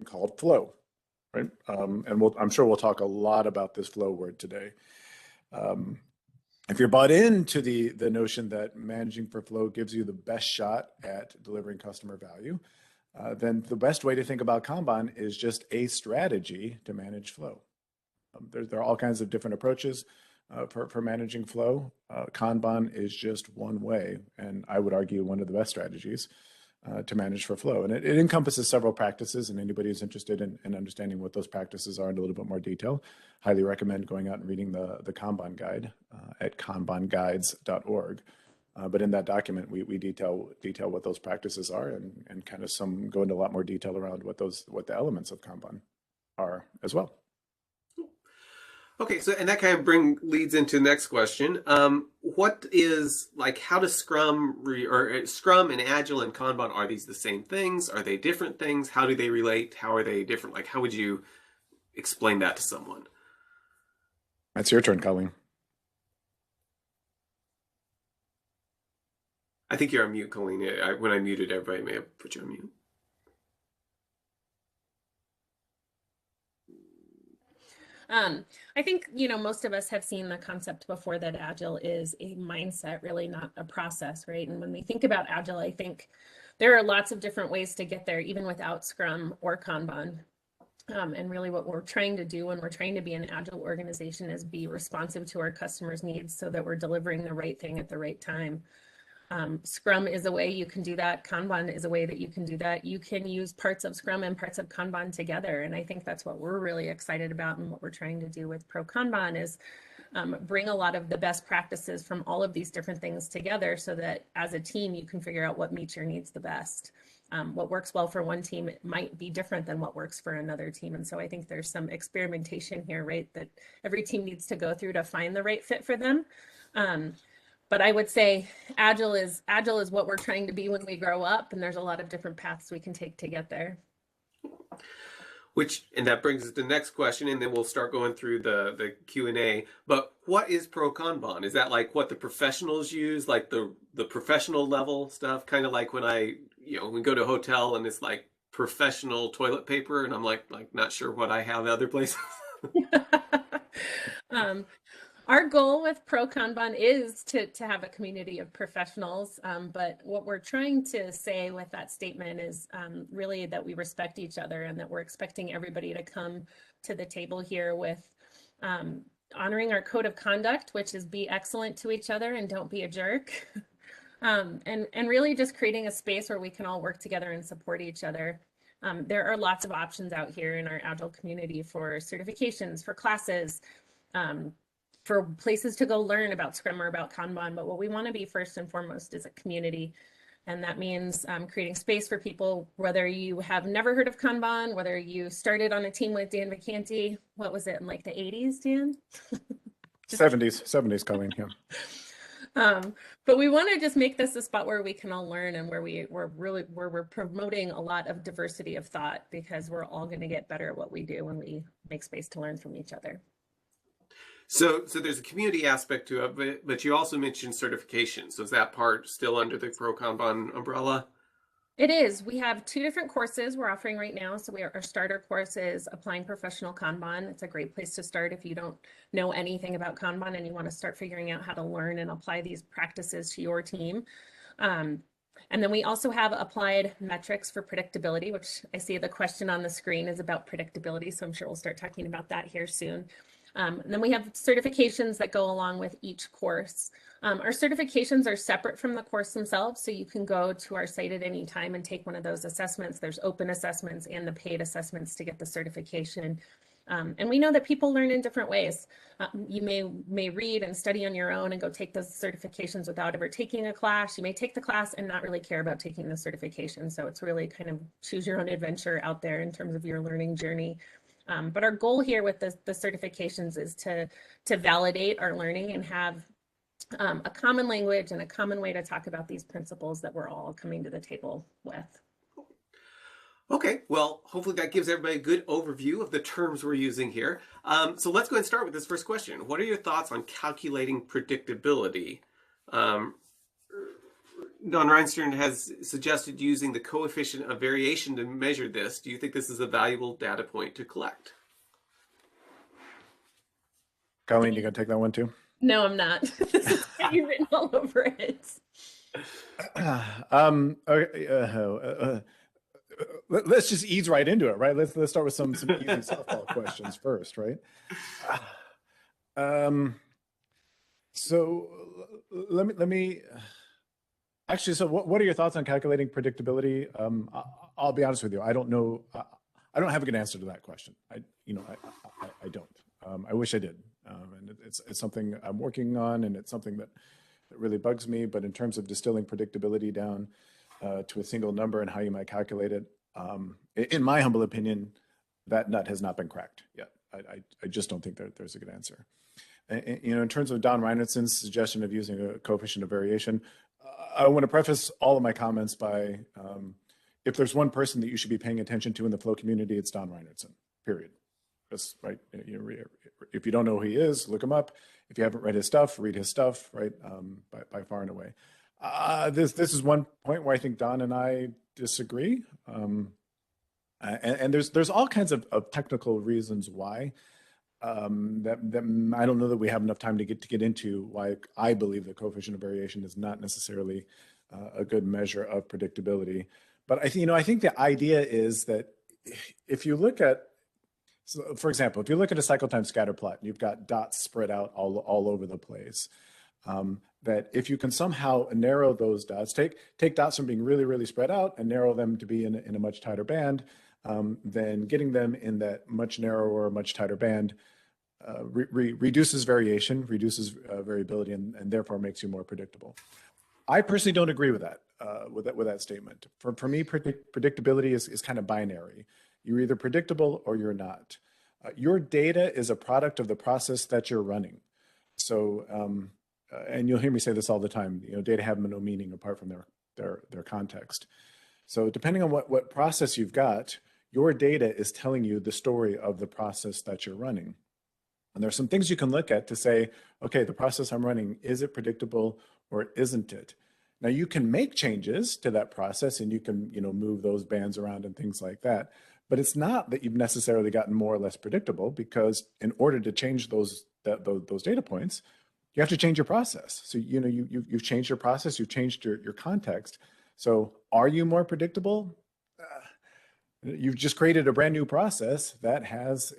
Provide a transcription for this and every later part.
called flow, right? And I'm sure we'll talk a lot about this flow word today. If you're bought into the notion that managing for flow gives you the best shot at delivering customer value, then the best way to think about Kanban is just a strategy to manage flow. There are all kinds of different approaches for managing flow. Kanban is just one way, and I would argue one of the best strategies to manage for flow. And it encompasses several practices, and anybody who's interested in understanding what those practices are in a little bit more detail, highly recommend going out and reading the Kanban guide at kanbanguides.org. But in that document, we detail what those practices are and kind of go into a lot more detail around what the elements of Kanban are as well. Okay, so and that kind of leads into the next question. What is how does Scrum Scrum and Agile and Kanban, are these the same things? Are they different things? How do they relate? How are they different? How would you explain that to someone? That's your turn, Colleen. I think you're on mute, Colleen. When I muted everybody, I may have put you on mute. I think, most of us have seen the concept before that Agile is a mindset, really not a process, right? And when we think about Agile, I think there are lots of different ways to get there, even without Scrum or Kanban. And really what we're trying to do when we're trying to be an Agile organization is be responsive to our customers' needs so that we're delivering the right thing at the right time. Scrum is a way you can do that. Kanban is a way that you can do that. You can use parts of Scrum and parts of Kanban together. And I think that's what we're really excited about, and what we're trying to do with ProKanban is bring a lot of the best practices from all of these different things together so that as a team, you can figure out what meets your needs the best. What works well for one team might be different than what works for another team. And so I think there's some experimentation here, right, that every team needs to go through to find the right fit for them. But I would say Agile is what we're trying to be when we grow up, and there's a lot of different paths we can take to get there. And that brings us to the next question, and then we'll start going through the Q&A. But what is ProKanban? Is that what the professionals use, the professional level stuff? Kind of like when we go to a hotel and it's professional toilet paper, and I'm not sure what I have other places. Our goal with ProKanban is to have a community of professionals, but what we're trying to say with that statement is really that we respect each other, and that we're expecting everybody to come to the table here with honoring our code of conduct, which is be excellent to each other and don't be a jerk, and really just creating a space where we can all work together and support each other. There are lots of options out here in our Agile community for certifications, for classes, for places to go learn about Scrum or about Kanban. But what we want to be first and foremost is a community. And that means creating space for people, whether you have never heard of Kanban, whether you started on a team with Dan Vacanti, what was it, in the 80s, Dan? 70s, Colleen, yeah. But we want to just make this a spot where we can all learn, and where we're promoting a lot of diversity of thought, because we're all going to get better at what we do when we make space to learn from each other. So there's a community aspect to it, but you also mentioned certification. So is that part still under the ProKanban umbrella? It is. We have 2 different courses we're offering right now. So our starter course is Applying Professional Kanban. It's a great place to start if you don't know anything about Kanban and you want to start figuring out how to learn and apply these practices to your team. And then we also have Applied Metrics for Predictability, which I see the question on the screen is about predictability. So I'm sure we'll start talking about that here soon. And then we have certifications that go along with each course. Our certifications are separate from the course themselves, so you can go to our site at any time and take one of those assessments. There's open assessments and the paid assessments to get the certification. And we know that people learn in different ways. You may read and study on your own and go take those certifications without ever taking a class. You may take the class and not really care about taking the certification. So it's really kind of choose your own adventure out there in terms of your learning journey. But our goal here with the certifications is to validate our learning and have a common language and a common way to talk about these principles that we're all coming to the table with. Okay, well, hopefully that gives everybody a good overview of the terms we're using here. So let's go ahead and start with this first question. What are your thoughts on calculating predictability? Don Reinstern has suggested using the coefficient of variation to measure this. Do you think this is a valuable data point to collect? Colleen, you gonna take that one too? No, I'm not. This is already written all over it. Okay, let's just ease right into it, right? Let's start with some easy softball questions first, right? So let me actually. So what are your thoughts on calculating predictability? I'll be honest with you. I don't know. I don't have a good answer to that question. I don't. I wish I did. And it's something I'm working on, and it's something that really bugs me. But in terms of distilling predictability down to a single number and how you might calculate it, in my humble opinion, that nut has not been cracked yet. I just don't think that there's a good answer. And, in terms of Don Reinertsen's suggestion of using a coefficient of variation, I want to preface all of my comments by, if there's one person that you should be paying attention to in the flow community, it's Don Reinertsen, period. That's right. If you don't know who he is, look him up. If you haven't read his stuff, read his stuff, right? By far and away. This is one point where I think Don and I disagree. And there's all kinds of technical reasons why. That I don't know that we have enough time to get into why I believe the coefficient of variation is not necessarily a good measure of predictability. But I think the idea is that if you look at, so for example, if you look at a cycle time scatter plot, and you've got dots spread out all over the place, that if you can somehow narrow those dots, take dots from being really spread out and narrow them to be in a much tighter band, then getting them in that much narrower, much tighter band reduces variation, reduces variability, and therefore makes you more predictable. I personally don't agree with that, with that statement. For me, predictability is kind of binary. You're either predictable or you're not. Your data is a product of the process that you're running. So, and you'll hear me say this all the time, data have no meaning apart from their context. So depending on what process you've got, your data is telling you the story of the process that you're running. And there's some things you can look at to say, okay, the process I'm running, is it predictable or isn't it? Now you can make changes to that process and you can, move those bands around and things like that. But it's not that you've necessarily gotten more or less predictable, because in order to change those data points, you have to change your process. So, you've changed your process, you've changed your context. So are you more predictable? You've just created a brand new process that has,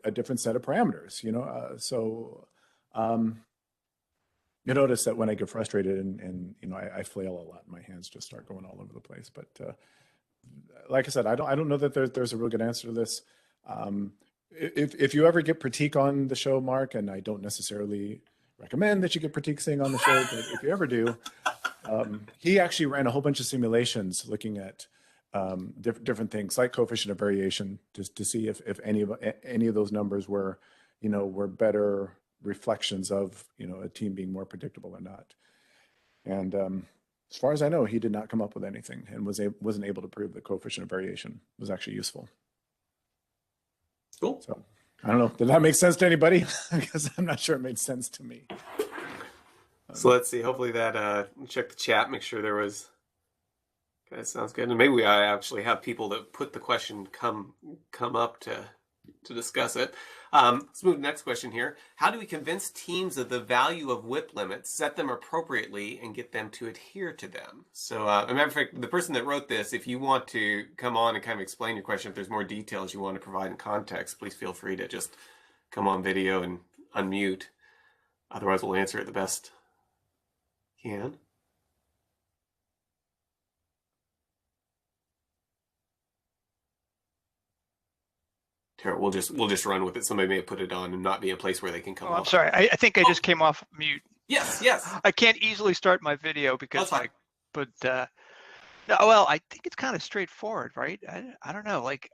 a different set of parameters, so you notice that when I get frustrated and I flail a lot, my hands just start going all over the place. But like I said, I don't know that there's a real good answer to this. If you ever get Pratik on the show, Mark, and I don't necessarily recommend that you get Pratik Singh on the show, but if you ever do, he actually ran a whole bunch of simulations looking at different things like coefficient of variation to see if any of those numbers were better reflections of a team being more predictable or not. And as far as I know, he did not come up with anything and wasn't able to prove that coefficient of variation was actually useful. Cool. So I don't know. Did that make sense to anybody? Because I'm not sure it made sense to me. So let's see. Hopefully that check the chat, make sure there was. Okay, that sounds good. And maybe we actually have people that put the question come up to discuss it. Let's move to the next question here. How do we convince teams of the value of WIP limits, set them appropriately, and get them to adhere to them? So, as a matter of fact, the person that wrote this, if you want to come on and kind of explain your question, if there's more details you want to provide in context, please feel free to just come on video and unmute. Otherwise, we'll answer it the best we can. We'll just run with it. Somebody may have put it on and not be a place where they can come off. I'm sorry. I think I just came off mute. Yes. I can't easily start my video because no, well, I think it's kind of straightforward, right? I don't know. Like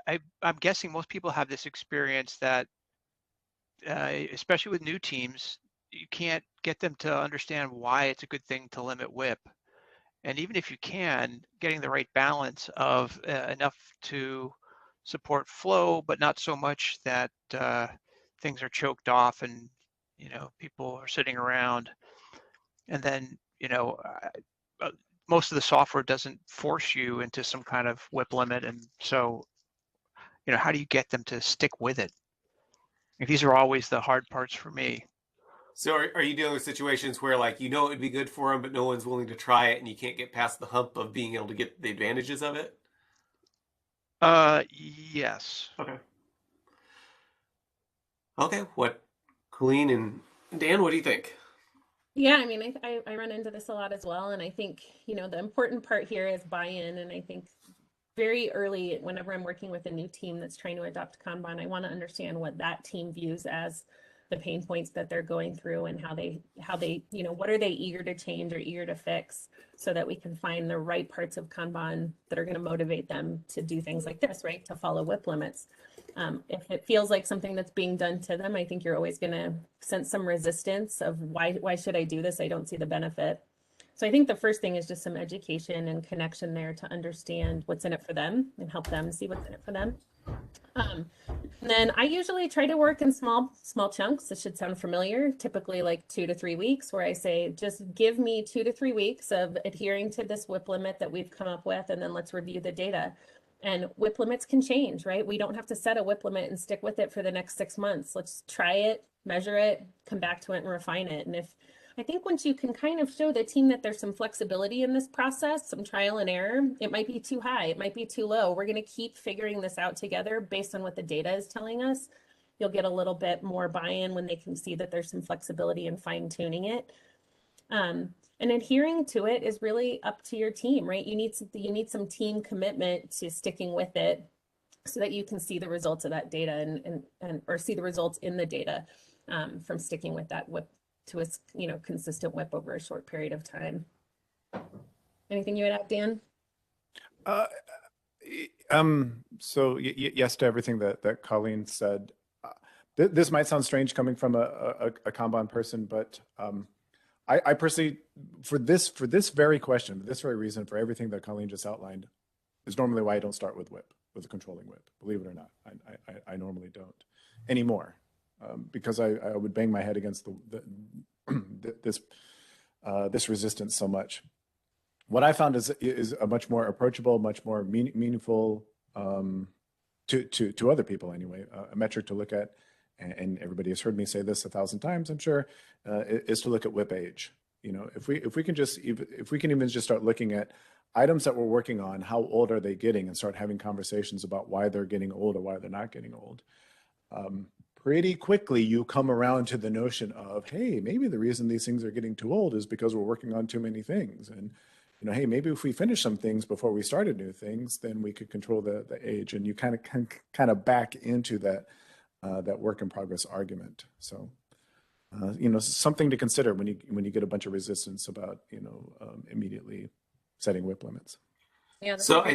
I'm guessing most people have this experience that, especially with new teams, you can't get them to understand why it's a good thing to limit WIP. And even if you can, getting the right balance of enough to support flow, but not so much that things are choked off and people are sitting around. And then most of the software doesn't force you into some kind of WIP limit. And so, how do you get them to stick with it? Like, these are always the hard parts for me. So are you dealing with situations where like it would be good for them, but no one's willing to try it, and you can't get past the hump of being able to get the advantages of it? Yes. Okay. Okay. What, Colleen and Dan? What do you think? Yeah, I mean, I run into this a lot as well. And I think, the important part here is buy-in. And I think very early, whenever I'm working with a new team that's trying to adopt Kanban, I want to understand what that team views as the pain points that they're going through, and how they, what are they eager to change or eager to fix, so that we can find the right parts of Kanban that are going to motivate them to do things like this, right? To follow WIP limits. If it feels like something that's being done to them, I think you're always going to sense some resistance of why should I do this? I don't see the benefit. So I think the first thing is just some education and connection there to understand what's in it for them and help them see what's in it for them. And then I usually try to work in small chunks. This should sound familiar, typically like 2 to 3 weeks, where I say, just give me 2 to 3 weeks of adhering to this WIP limit that we've come up with, and then let's review the data. And WIP limits can change, right? We don't have to set a WIP limit and stick with it for the next 6 months. Let's try it, measure it, come back to it and refine it. And I think once you can kind of show the team that there's some flexibility in this process, some trial and error, it might be too high, it might be too low. We're going to keep figuring this out together based on what the data is telling us. You'll get a little bit more buy-in when they can see that there's some flexibility in fine-tuning it. And adhering to it is really up to your team, right? You need some team commitment to sticking with it, so that you can see the results of that data or see the results in the data from sticking with that WIP to a consistent WIP over a short period of time. Anything you would add, Dan? So yes to everything that Colleen said. This might sound strange coming from a Kanban person, but I personally, for this very question, for this very reason, for everything that Colleen just outlined, is normally why I don't start with WIP, with a controlling WIP. Believe it or not, I normally don't anymore. Because I would bang my head against this resistance so much. What I found is a much more approachable, much more meaningful to other people anyway. A metric to look at, and everybody has heard me say this 1,000 times, I'm sure, is to look at WIP age. If we can even just start looking at items that we're working on, how old are they getting, and start having conversations about why they're getting old or why they're not getting old. Pretty quickly, you come around to the notion of, hey, maybe the reason these things are getting too old is because we're working on too many things. And, hey, maybe if we finish some things before we started new things, then we could control the age. And you kind of back into that work in progress argument. So, something to consider when you get a bunch of resistance about, immediately setting WIP limits. Yeah. So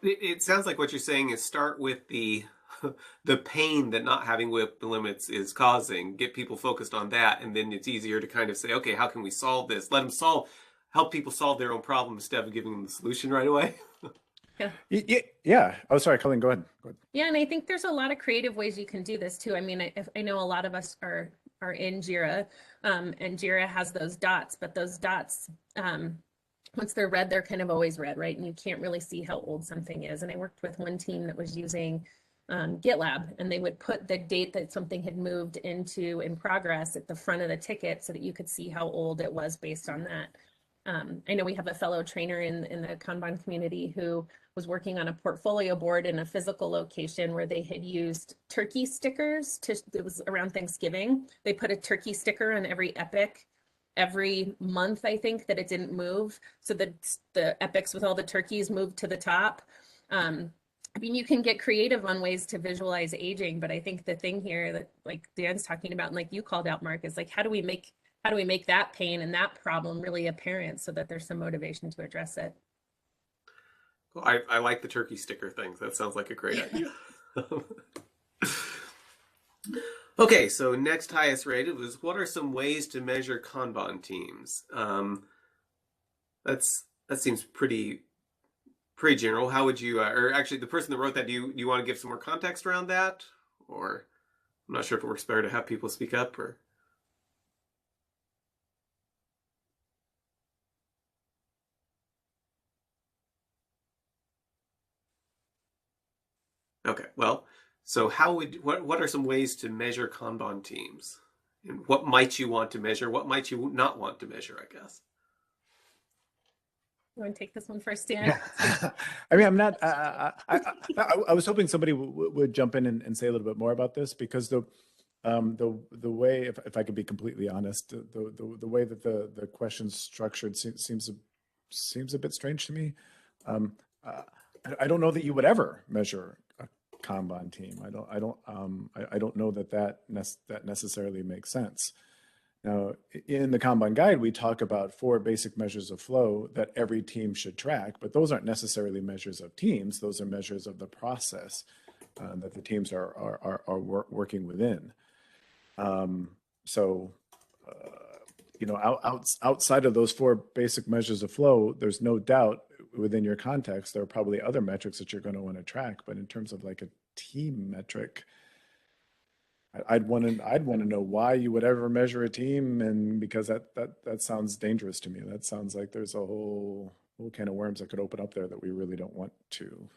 it sounds like what you're saying is start with the pain that not having WIP limits is causing, get people focused on that, and then it's easier to kind of say, okay, how can we solve this? Help people solve their own problem instead of giving them the solution right away. Yeah. Oh, sorry, Colleen, go ahead. Yeah, and I think there's a lot of creative ways you can do this too. I mean, I know a lot of us are in Jira, and Jira has those dots, but those dots, once they're red, they're kind of always red, right? And you can't really see how old something is. And I worked with one team that was using GitLab, and they would put the date that something had moved into in progress at the front of the ticket so that you could see how old it was based on that. I know we have a fellow trainer in the Kanban community who was working on a portfolio board in a physical location where they had used turkey stickers. It was around Thanksgiving. They put a turkey sticker on every epic every month, I think, that it didn't move. So that the epics with all the turkeys moved to the top. I mean, you can get creative on ways to visualize aging, but I think the thing here that like Dan's talking about, and like you called out, Mark, is like, how do we make that pain and that problem really apparent so that there's some motivation to address it? Well, I like the turkey sticker things. That sounds like a great idea. Okay, so next highest rated was, what are some ways to measure Kanban teams? That seems pretty general. How would you, or actually the person that wrote that, do you want to give some more context around that? Or I'm not sure if it works better to have people speak up or. Okay, well, so what are some ways to measure Kanban teams? And what might you want to measure? What might you not want to measure, I guess? You want to take this one first, Dan? I mean, I'm not. I was hoping somebody would jump in and say a little bit more about this, because the way, if I could be completely honest, the way that the question's structured seems a bit strange to me. I don't know that you would ever measure a Kanban team. I don't know that necessarily makes sense. Now, in the Kanban guide, we talk about 4 basic measures of flow that every team should track, but those aren't necessarily measures of teams. Those are measures of the process that the teams are working within. So, outside of those 4 basic measures of flow, there's no doubt within your context, there are probably other metrics that you're going to want to track. But in terms of like a team metric, I'd want to know why you would ever measure a team, and because that sounds dangerous to me. That sounds like there's a whole can of worms that could open up there that we really don't want to.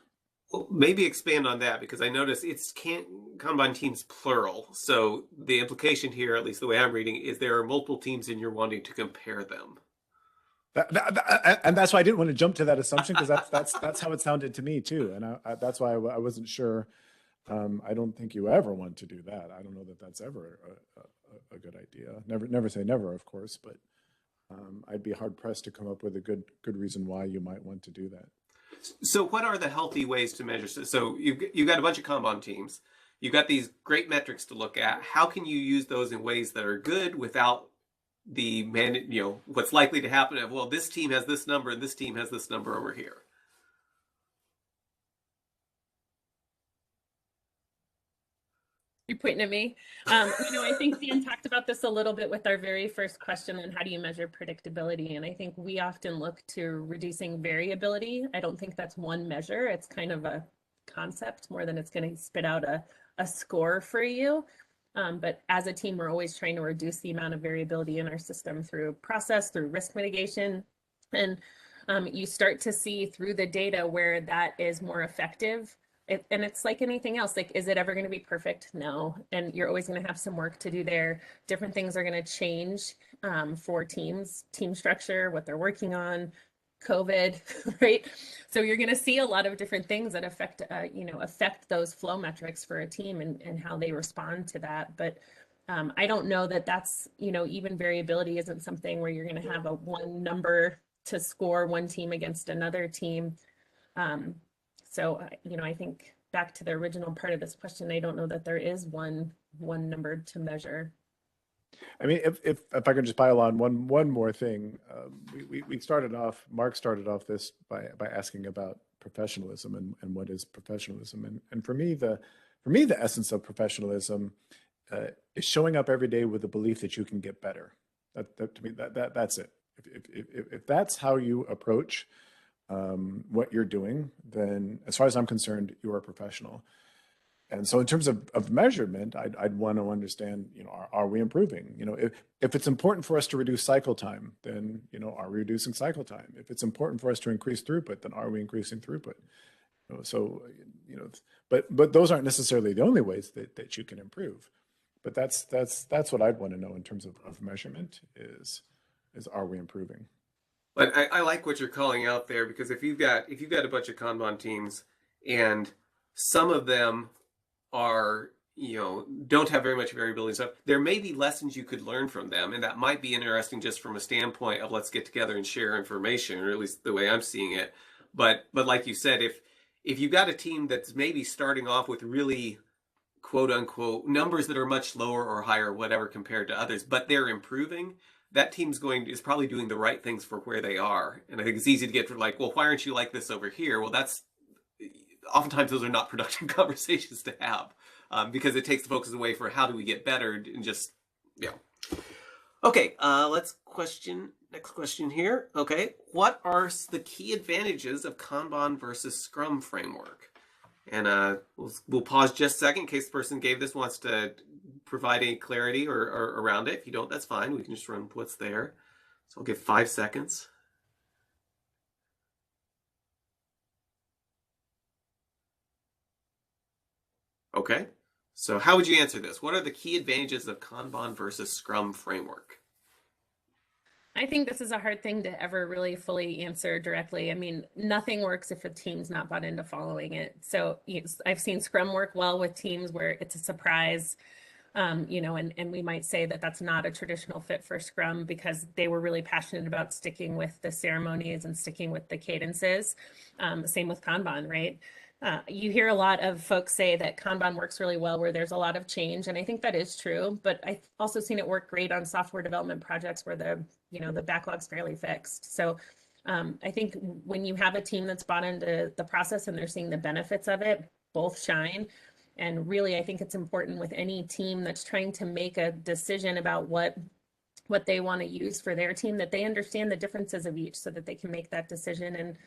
Well, maybe expand on that, because I notice Kanban teams plural. So the implication here, at least the way I'm reading, is there are multiple teams and you're wanting to compare them. And that's why I didn't want to jump to that assumption, because that's how it sounded to me too, and that's why I wasn't sure. I don't think you ever want to do that. I don't know that that's ever a good idea. Never say never, of course, but I'd be hard pressed to come up with a good reason why you might want to do that. So what are the healthy ways to measure? So you've got a bunch of Kanban teams. You've got these great metrics to look at. How can you use those in ways that are good without what's likely to happen of, well, this team has this number and this team has this number over here? You're pointing at me. I think Dan talked about this a little bit with our very first question on how do you measure predictability. And I think we often look to reducing variability. I don't think that's one measure. It's kind of a concept more than it's going to spit out a score for you. But as a team, we're always trying to reduce the amount of variability in our system through process, through risk mitigation. And you start to see through the data where that is more effective. And it's like anything else, like, is it ever going to be perfect? No. And you're always going to have some work to do there. Different things are going to change for teams, team structure, what they're working on, COVID, right? So you're going to see a lot of different things that affect those flow metrics for a team and how they respond to that. But I don't know that that's, even variability isn't something where you're going to have a one number to score one team against another team. So, I think back to the original part of this question, I don't know that there is one number to measure. I mean, if I can just pile on one more thing, Mark started off this by asking about professionalism and what is professionalism, and for me the essence of professionalism is showing up every day with the belief that you can get better. That to me that's it. If that's how you approach what you're doing, then as far as I'm concerned, you are a professional. And so in terms of measurement, I'd want to understand, are we improving? If it's important for us to reduce cycle time, then, are we reducing cycle time? If it's important for us to increase throughput, then are we increasing throughput? But those aren't necessarily the only ways that you can improve. But that's what I'd want to know in terms of measurement is are we improving? But I like what you're calling out there, because if you've got a bunch of Kanban teams and some of them are, don't have very much variability and stuff, there may be lessons you could learn from them. And that might be interesting just from a standpoint of let's get together and share information, or at least the way I'm seeing it. But like you said, if you've got a team that's maybe starting off with really quote unquote numbers that are much lower or higher, whatever, compared to others, but they're improving, that team's is probably doing the right things for where they are. And I think it's easy to get to like, well, why aren't you like this over here? Well, oftentimes those are not productive conversations to have, because it takes the focus away for how do we get better and just, Okay, next question here. Okay, what are the key advantages of Kanban versus Scrum framework? And we'll pause just a second in case the person gave this wants to provide any clarity or around it. If you don't, that's fine. We can just run with what's there. So I'll give 5 seconds. Okay. So how would you answer this? What are the key advantages of Kanban versus Scrum framework? I think this is a hard thing to ever really fully answer directly. I mean, nothing works if a team's not bought into following it. So I've seen Scrum work well with teams where it's a surprise, and we might say that that's not a traditional fit for Scrum because they were really passionate about sticking with the ceremonies and sticking with the cadences. Same with Kanban, right? You hear a lot of folks say that Kanban works really well where there's a lot of change, and I think that is true, but I've also seen it work great on software development projects where the backlog's fairly fixed. So I think when you have a team that's bought into the process and they're seeing the benefits of it, both shine. And really, I think it's important with any team that's trying to make a decision about what they want to use for their team, that they understand the differences of each so that they can make that decision. And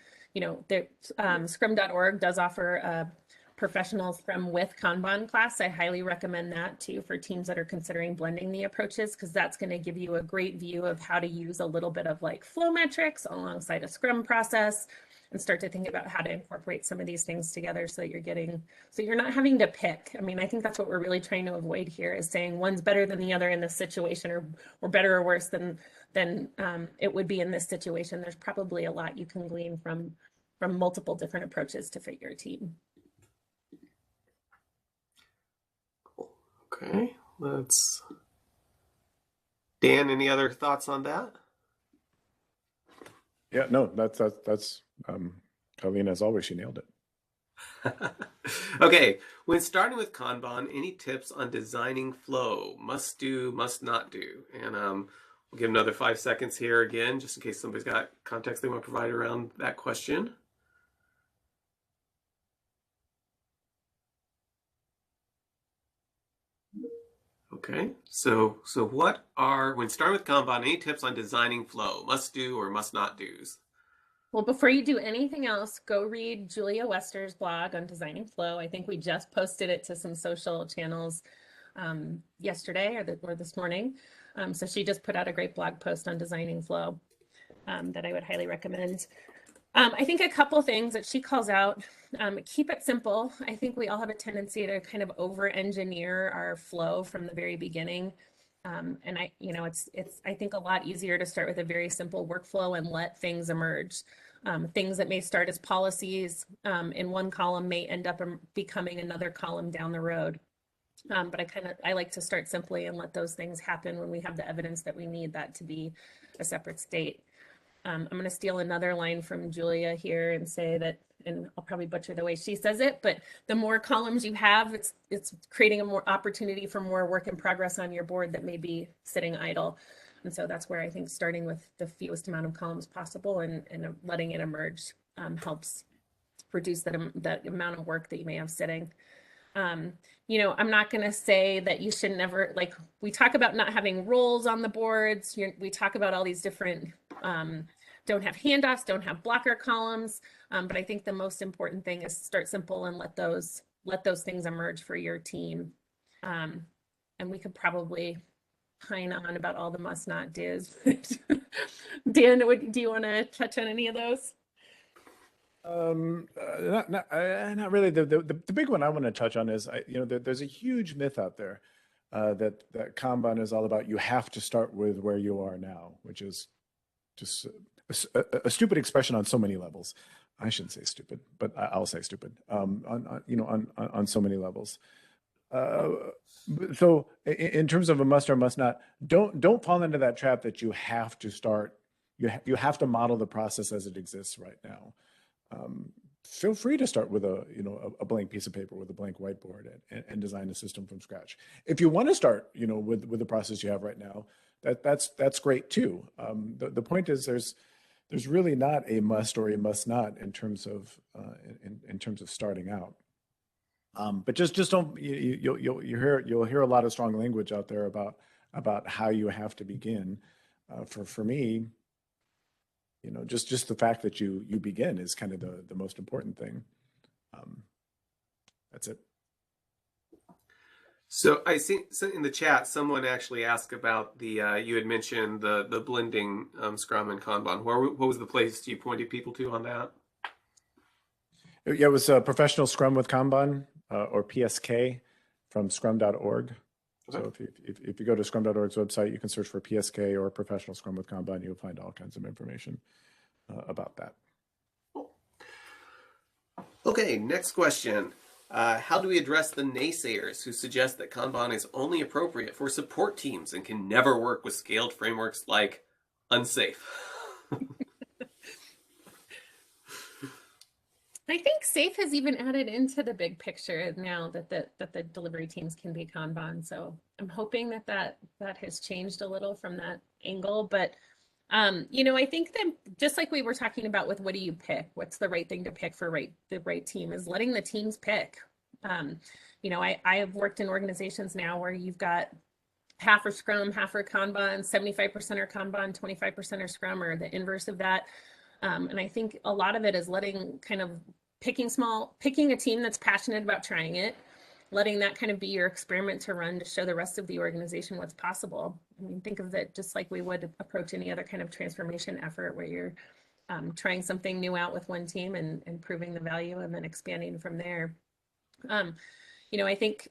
scrum.org does offer a professional Scrum with Kanban class. I highly recommend that too for teams that are considering blending the approaches, because that's going to give you a great view of how to use a little bit of like flow metrics alongside a Scrum process and start to think about how to incorporate some of these things together so that you're not having to pick. I mean, I think that's what we're really trying to avoid here, is saying one's better than the other in this situation, or better or worse than it would be in this situation. There's probably a lot you can glean from multiple different approaches to fit your team. Okay, Dan, any other thoughts on that? Yeah, no, that's Colleen, as always, she nailed it. Okay, when starting with Kanban, any tips on designing flow? Must do, must not do. And we'll give another 5 seconds here again, just in case somebody's got context they want to provide around that question. Okay, so when starting with Kanban, any tips on designing flow? Must do or must not do's? Well, before you do anything else, go read Julia Wester's blog on designing flow. I think we just posted it to some social channels yesterday or this morning. So she just put out a great blog post on designing flow that I would highly recommend. I think a couple things that she calls out, keep it simple. I think we all have a tendency to kind of over-engineer our flow from the very beginning. And it's I think a lot easier to start with a very simple workflow and let things emerge. Things that may start as policies in one column may end up becoming another column down the road. But I like to start simply and let those things happen when we have the evidence that we need that to be a separate state. I'm going to steal another line from Julia here and say that, and I'll probably butcher the way she says it, but the more columns you have, it's creating a more opportunity for more work in progress on your board that may be sitting idle. And so that's where I think starting with the fewest amount of columns possible and letting it emerge helps reduce that amount of work that you may have sitting. I'm not going to say that you should never, like, we talk about not having roles on the boards. We talk about all these different, don't have handoffs, don't have blocker columns. But I think the most important thing is start simple and let those things emerge for your team. And we could probably pine on about all the must not do's. Dan, do you want to touch on any of those? Not really. The big one I want to touch on is, there's a huge myth out there that Kanban is all about you have to start with where you are now, which is just a stupid expression on so many levels. I shouldn't say stupid, but I'll say stupid. On so many levels. So in terms of a must or must not, don't fall into that trap that you have to start. You have to model the process as it exists right now. Feel free to start with a blank piece of paper with a blank whiteboard and design a system from scratch. If you want to start, with the process you have right now, that's great too. The point is there's really not a must or a must not in terms of starting out. But just don't you'll hear a lot of strong language out there about how you have to begin. For me, just the fact that you begin is kind of the most important thing. That's it. So I see in the chat, someone actually asked about you had mentioned the blending Scrum and Kanban. What was the place you pointed people to on that? Yeah, it was Professional Scrum with Kanban, or PSK. from scrum.org. Okay. So if you go to scrum.org's website, you can search for PSK or Professional Scrum with Kanban. You'll find all kinds of information about that. Okay, next question. How do we address the naysayers who suggest that Kanban is only appropriate for support teams and can never work with scaled frameworks like unsafe? I think SAFE has even added into the big picture now that the delivery teams can be Kanban. So I'm hoping that has changed a little from that angle. But I think that just like we were talking about with what do you pick, what's the right thing to pick for the right team, is letting the teams pick. I have worked in organizations now where you've got half are Scrum, half are Kanban, 75% are Kanban, 25% are Scrum, or the inverse of that. And I think a lot of it is picking a team that's passionate about trying it, letting that kind of be your experiment to run to show the rest of the organization what's possible. I mean, think of it just like we would approach any other kind of transformation effort where you're trying something new out with one team and proving the value and then expanding from there. I think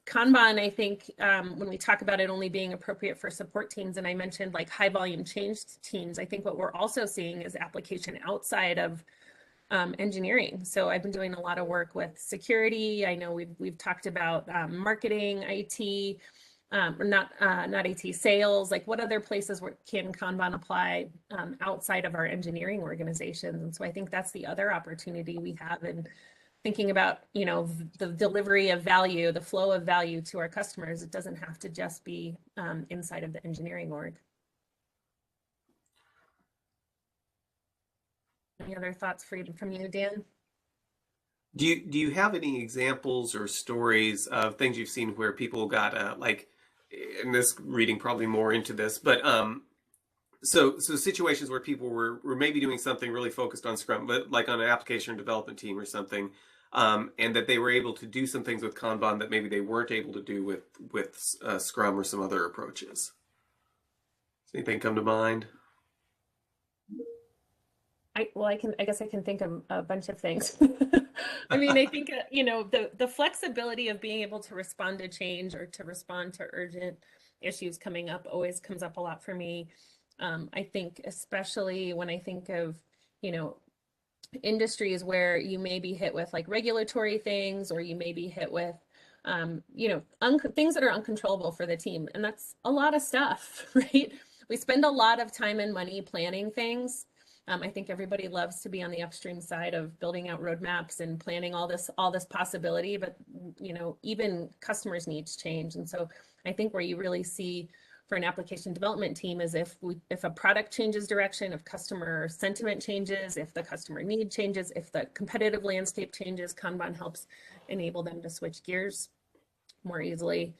Kanban, when we talk about it only being appropriate for support teams, and I mentioned like high volume change teams, I think what we're also seeing is application outside of engineering. So I've been doing a lot of work with security. I know we've talked about marketing, IT, not IT, sales. Like what other places can Kanban apply outside of our engineering organizations? And so I think that's the other opportunity we have in thinking about, the delivery of value, the flow of value to our customers. It doesn't have to just be inside of the engineering org. Any other thoughts from you, Dan? Do you have any examples or stories of things you've seen where people got and this reading probably more into this, but so situations where people were maybe doing something really focused on Scrum, but like on an application development team or something, and that they were able to do some things with Kanban that maybe they weren't able to do with Scrum or some other approaches. Does anything come to mind? I guess I can think of a bunch of things. I mean, I think, the flexibility of being able to respond to change or to respond to urgent issues coming up always comes up a lot for me. I think especially when I think of, industries where you may be hit with like regulatory things, or you may be hit with, things that are uncontrollable for the team. And that's a lot of stuff, right? We spend a lot of time and money planning things. I think everybody loves to be on the upstream side of building out roadmaps and planning all this possibility, but even customers' needs change. And so I think where you really see for an application development team is if a product changes direction, if customer sentiment changes, if the customer need changes, if the competitive landscape changes, Kanban helps enable them to switch gears more easily.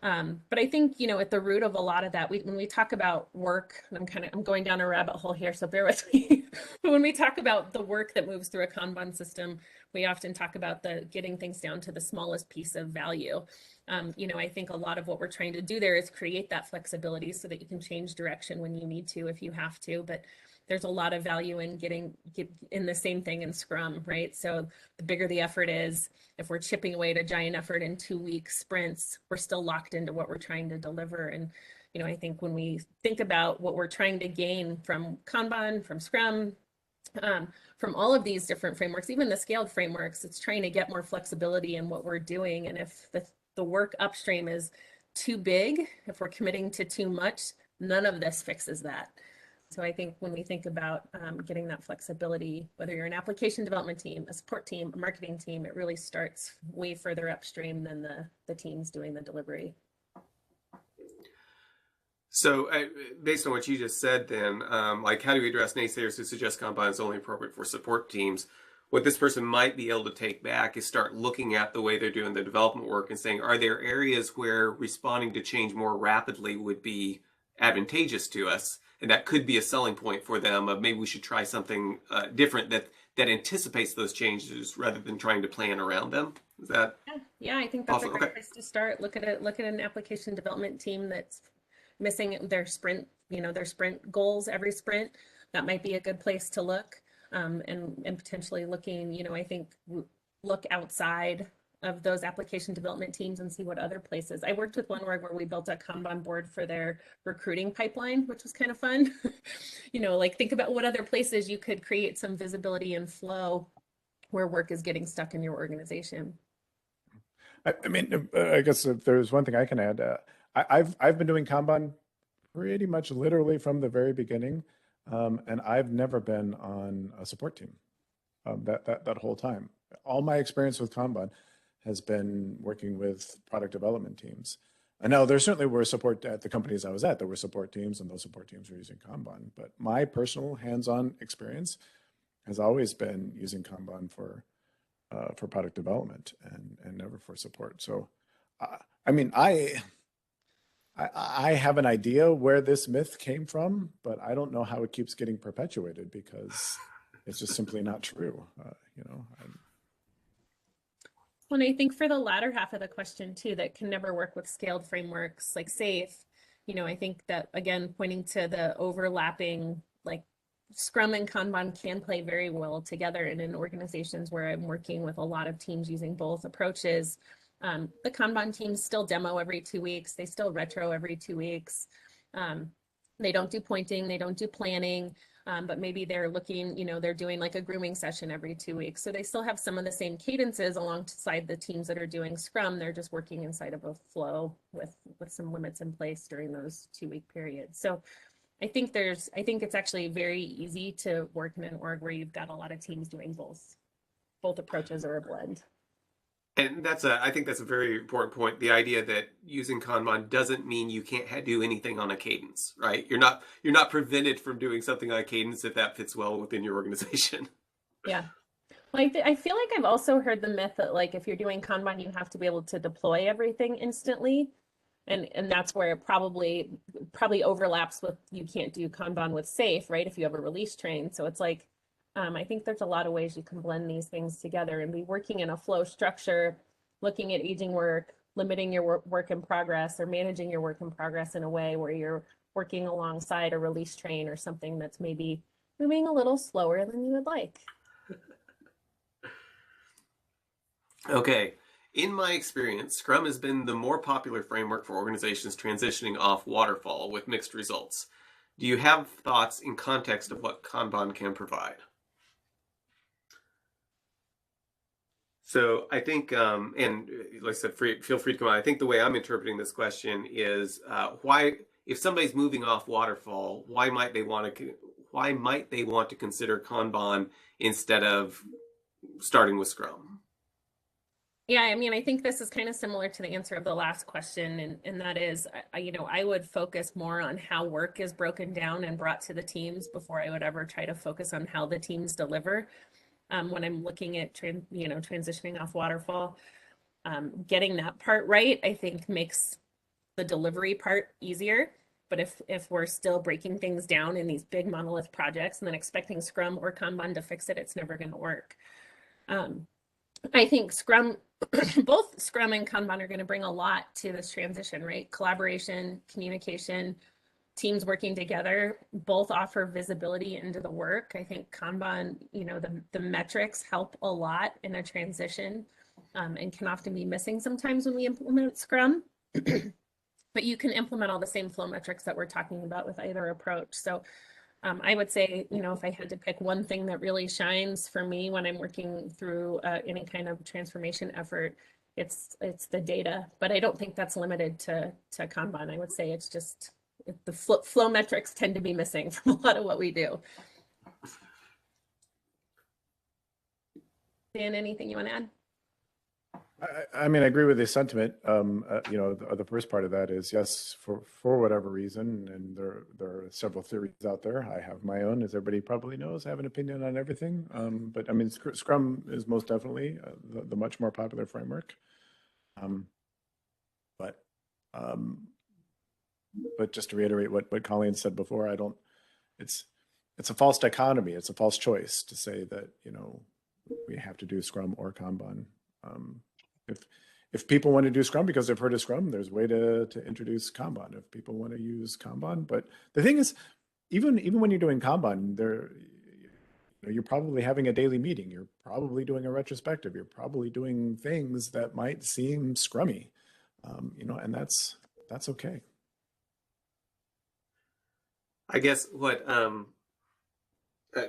But I think, at the root of a lot of that, when we talk about work, and I'm going down a rabbit hole here, so bear with me. But when we talk about the work that moves through a Kanban system, we often talk about getting things down to the smallest piece of value. I think a lot of what we're trying to do there is create that flexibility so that you can change direction when you need to, if you have to. But there's a lot of value in get in the same thing in Scrum, right? So the bigger the effort is, if we're chipping away at a giant effort in 2-week sprints, we're still locked into what we're trying to deliver. And, I think when we think about what we're trying to gain from Kanban, from Scrum, from all of these different frameworks, even the scaled frameworks, it's trying to get more flexibility in what we're doing. And if the work upstream is too big, if we're committing to too much, none of this fixes that. So I think when we think about getting that flexibility, whether you're an application development team, a support team, a marketing team, it really starts way further upstream than the teams doing the delivery. So based on what you just said then, how do we address naysayers who suggest Kanban is only appropriate for support teams? What this person might be able to take back is start looking at the way they're doing the development work and saying, are there areas where responding to change more rapidly would be advantageous to us? And that could be a selling point for them of maybe we should try something different that anticipates those changes rather than trying to plan around them. Is that? Yeah, I think that's awesome? A great place to start. Look at an application development team that's missing their sprint, their sprint goals every sprint. That might be a good place to look, and potentially looking, I think look outside of those application development teams and see what other places. I worked with one org where we built a Kanban board for their recruiting pipeline, which was kind of fun. Like think about what other places you could create some visibility and flow where work is getting stuck in your organization. I mean, I guess if there's one thing I can add, I've been doing Kanban pretty much literally from the very beginning, and I've never been on a support team that whole time. All my experience with Kanban has been working with product development teams. And now there certainly were support at the companies I was at. There were support teams, and those support teams were using Kanban. But my personal hands-on experience has always been using Kanban for product development and never for support. So, I mean, I have an idea where this myth came from, but I don't know how it keeps getting perpetuated because it's just simply not true. Well, and I think for the latter half of the question too, that can never work with scaled frameworks like SAFe, I think that again, pointing to the overlapping, like Scrum and Kanban can play very well together. And in organizations where I'm working with a lot of teams using both approaches, the Kanban teams still demo every 2 weeks. They still retro every 2 weeks. They don't do pointing, they don't do planning, but maybe they're looking, they're doing like a grooming session every 2 weeks. So they still have some of the same cadences alongside the teams that are doing Scrum. They're just working inside of a flow with some limits in place during those 2 week periods. So I think it's actually very easy to work in an org where you've got a lot of teams doing both approaches or a blend. And I think that's a very important point. The idea that using Kanban doesn't mean you can't do anything on a cadence, right? You're not prevented from doing something on a cadence if that fits well within your organization. Yeah. Well, I feel like I've also heard the myth that like if you're doing Kanban, you have to be able to deploy everything instantly. And that's where it probably overlaps with you can't do Kanban with SAFe, right? If you have a release train. So it's like, I think there's a lot of ways you can blend these things together and be working in a flow structure, looking at aging work, limiting your work in progress, or managing your work in progress in a way where you're working alongside a release train or something that's maybe moving a little slower than you would like. Okay. In my experience, Scrum has been the more popular framework for organizations transitioning off waterfall with mixed results. Do you have thoughts in context of what Kanban can provide? So I think, and like I said, feel free to come on. I think the way I'm interpreting this question is why, if somebody's moving off waterfall, why might they want to consider Kanban instead of starting with Scrum? Yeah, I mean, I think this is kind of similar to the answer of the last question, and that is, I would focus more on how work is broken down and brought to the teams before I would ever try to focus on how the teams deliver. When I'm looking at transitioning off waterfall, getting that part right, I think makes the delivery part easier. But if we're still breaking things down in these big monolith projects and then expecting Scrum or Kanban to fix it, it's never going to work. I think both Scrum and Kanban are going to bring a lot to this transition, right? Collaboration, communication, teams working together, both offer visibility into the work. I think Kanban, the metrics help a lot in a transition and can often be missing sometimes when we implement Scrum. But you can implement all the same flow metrics that we're talking about with either approach. So I would say, if I had to pick one thing that really shines for me when I'm working through any kind of transformation effort, it's the data. But I don't think that's limited to Kanban. I would say it's just the flow metrics tend to be missing from a lot of what we do. Dan, anything you want to add? I mean, I agree with the sentiment. The first part of that is yes, for whatever reason, and there are several theories out there. I have my own, as everybody probably knows. I have an opinion on everything. But I mean, Scrum is most definitely the much more popular framework. But just to reiterate what Colleen said before, it's a false dichotomy. It's a false choice to say that we have to do Scrum or Kanban. If people want to do Scrum because they've heard of Scrum, there's a way to introduce Kanban. If people want to use Kanban, but the thing is, even when you're doing Kanban, you're probably having a daily meeting. You're probably doing a retrospective. You're probably doing things that might seem scrummy, and that's okay. I guess what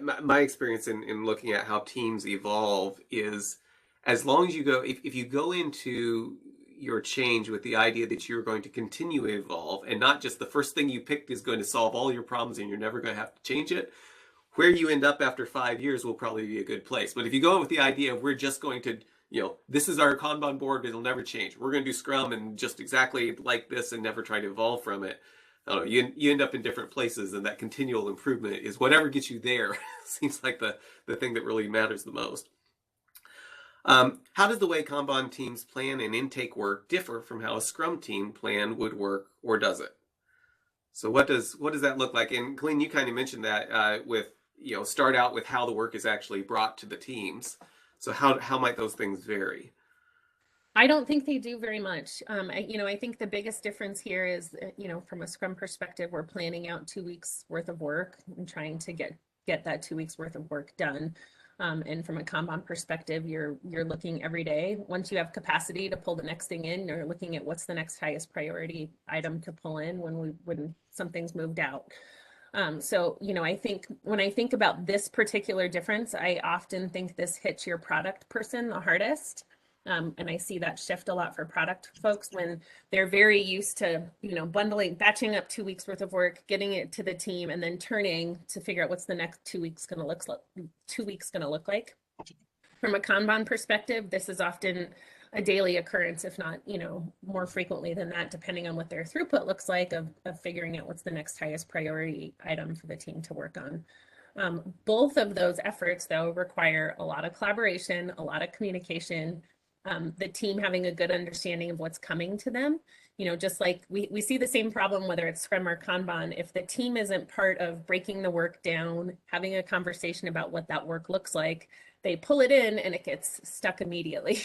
my experience in looking at how teams evolve is, as long as you go, if you go into your change with the idea that you're going to continue to evolve and not just the first thing you picked is going to solve all your problems and you're never going to have to change it, where you end up after 5 years will probably be a good place. But if you go in with the idea of we're just going to, this is our Kanban board, it'll never change. We're going to do Scrum and just exactly like this and never try to evolve from it. I don't know, you end up in different places, and that continual improvement is whatever gets you there. Seems like the thing that really matters the most. How does the way Kanban teams plan and intake work differ from how a Scrum team plan would work, or does it? So what does that look like? And Colleen, you kind of mentioned that with start out with how the work is actually brought to the teams. So how might those things vary? I don't think they do very much. I think the biggest difference here is, from a Scrum perspective, we're planning out 2 weeks worth of work and trying to get that 2 weeks worth of work done. And from a Kanban perspective, you're looking every day. Once you have capacity to pull the next thing in, you're looking at what's the next highest priority item to pull in when something's moved out. So, I think when I think about this particular difference, I often think this hits your product person the hardest. And I see that shift a lot for product folks when they're very used to, batching up 2 weeks worth of work, getting it to the team, and then turning to figure out what's the next 2 weeks going to look like. From a Kanban perspective, this is often a daily occurrence, if not, more frequently than that, depending on what their throughput looks like of figuring out what's the next highest priority item for the team to work on. Both of those efforts, though, require a lot of collaboration, a lot of communication, the team having a good understanding of what's coming to them. Just like we see the same problem, whether it's Scrum or Kanban, if the team isn't part of breaking the work down, having a conversation about what that work looks like, they pull it in and it gets stuck immediately.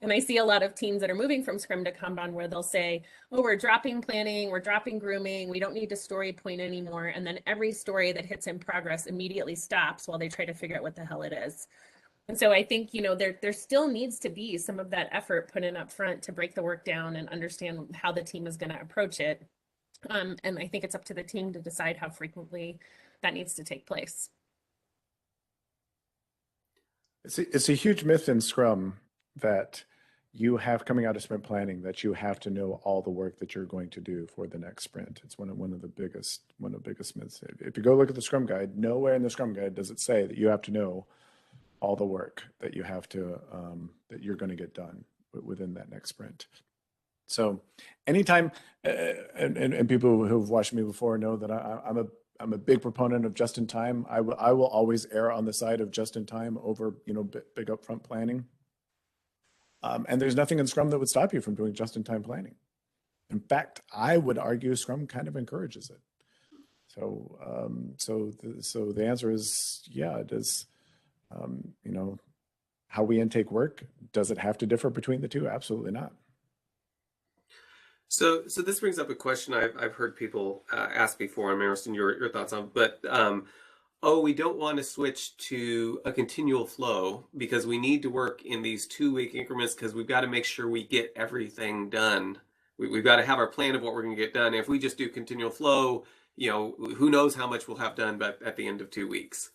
And I see a lot of teams that are moving from Scrum to Kanban where they'll say, oh, we're dropping planning, we're dropping grooming, we don't need to story point anymore. And then every story that hits in progress immediately stops while they try to figure out what the hell it is. And so I think, there still needs to be some of that effort put in up front to break the work down and understand how the team is going to approach it. And I think it's up to the team to decide how frequently that needs to take place. It's a huge myth in Scrum that you have coming out of sprint planning that you have to know all the work that you're going to do for the next sprint. It's one of the biggest myths. If you go look at the Scrum guide, nowhere in the Scrum guide does it say that you have to know all the work that you have to that you're going to get done within that next sprint. So anytime and people who've watched me before know that I'm a big proponent of just in time. I will always err on the side of just in time over big upfront planning. And there's nothing in Scrum that would stop you from doing just in time planning. In fact, I would argue Scrum kind of encourages it. So the answer is yeah, it is. How we intake work, does it have to differ between the two? Absolutely not. So this brings up a question I've heard people ask before. I'm interested in your thoughts on, but we don't want to switch to a continual flow because we need to work in these 2 week increments because we've got to make sure we get everything done. We've got to have our plan of what we're going to get done. If we just do continual flow, who knows how much we'll have done, but at the end of 2 weeks.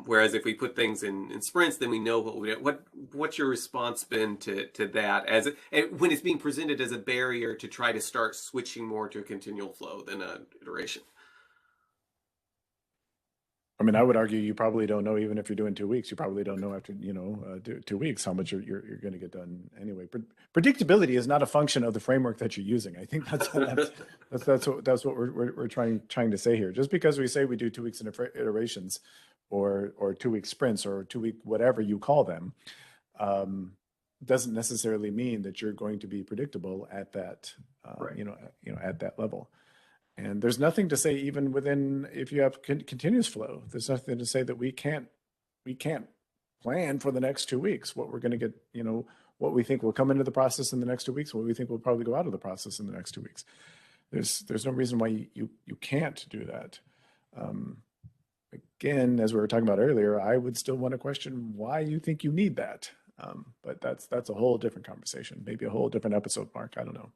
Whereas if we put things in sprints, then we know what we do. What's your response been to that when it's being presented as a barrier to try to start switching more to a continual flow than an iteration? I mean, I would argue you probably don't know, even if you're doing 2 weeks, you probably don't know after 2 weeks how much you're going to get done anyway. Predictability is not a function of the framework that you're using. I think that's what we're trying to say here. Just because we say we do 2 weeks in iterations, or 2 week sprints or 2 week whatever you call them, doesn't necessarily mean that you're going to be predictable at that at that level. And there's nothing to say even within if you have continuous flow. There's nothing to say that we can't plan for the next 2 weeks what we're going to get. What we think will come into the process in the next 2 weeks, what we think will probably go out of the process in the next 2 weeks. There's no reason why you can't do that. again, as we were talking about earlier, I would still want to question why you think you need that. But that's a whole different conversation, maybe a whole different episode, Mark. I don't know.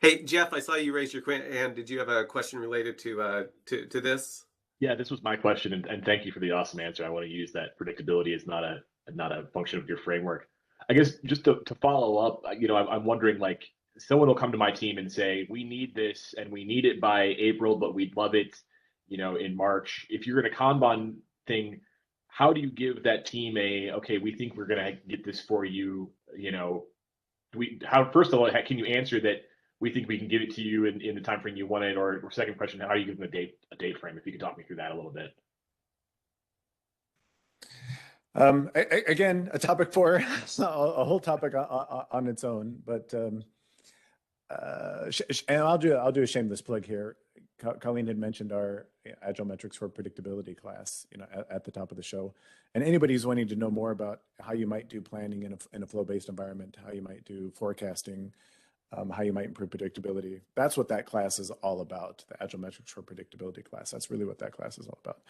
Hey, Jeff, I saw you raise your hand. Did you have a question related to this? Yeah, this was my question, and thank you for the awesome answer. I want to use that predictability is not a function of your framework. I guess just to follow up, I'm wondering, like, someone will come to my team and say, we need this and we need it by April, but we'd love it, in March. If you're in a Kanban thing, how do you give that team okay, we think we're gonna get this for you, first of all, can you answer that we think we can give it to you in the time frame you want it, or second question, how do you give them a date frame? If you could talk me through that a little bit. Again, a topic for a whole topic on its own, but and I'll do a shameless plug here. Colleen had mentioned our Agile Metrics for Predictability class, at the top of the show. And anybody who's wanting to know more about how you might do planning in a flow-based environment, how you might do forecasting, how you might improve predictability, that's what that class is all about. The Agile Metrics for Predictability class. That's really what that class is all about.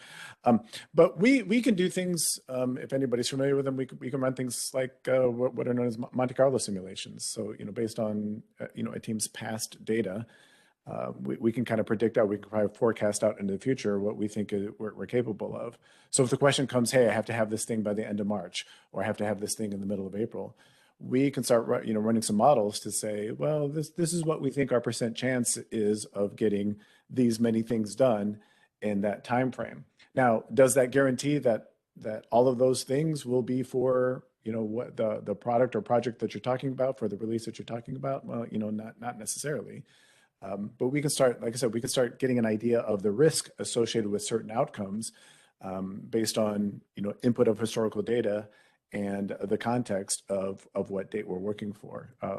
But we can do things, if anybody's familiar with them, we can run things like what are known as Monte Carlo simulations. So, based on, a team's past data, we can kind of predict out, we can probably forecast out into the future what we think we're capable of. So if the question comes, hey, I have to have this thing by the end of March, or I have to have this thing in the middle of April, we can start, running some models to say, well, this is what we think our percent chance is of getting these many things done in that time frame. Now, does that guarantee that all of those things will be for, what the product or project that you're talking about, for the release that you're talking about? Well, not necessarily. But we can start, like I said, we can start getting an idea of the risk associated with certain outcomes based on, input of historical data and the context of what date we're looking for. I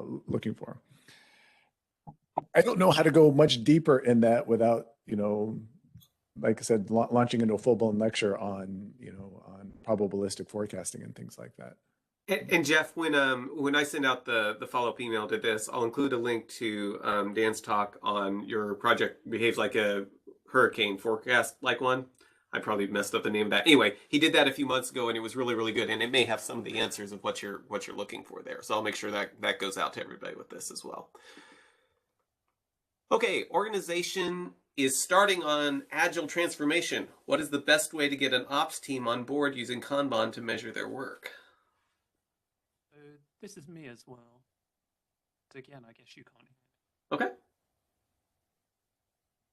don't know how to go much deeper in that without, like I said, launching into a full-blown lecture on, on probabilistic forecasting and things like that. And Jeff, when I send out the follow-up email to this, I'll include a link to Dan's talk on your project behaves like a hurricane forecast, like one. I probably messed up the name of that. Anyway, he did that a few months ago, and it was really, really good. And it may have some of the answers of what you're looking for there. So I'll make sure that goes out to everybody with this as well. Okay, organization is starting on agile transformation. What is the best way to get an ops team on board using Kanban to measure their work? This is me as well. So again, I guess you can't hear me. Okay.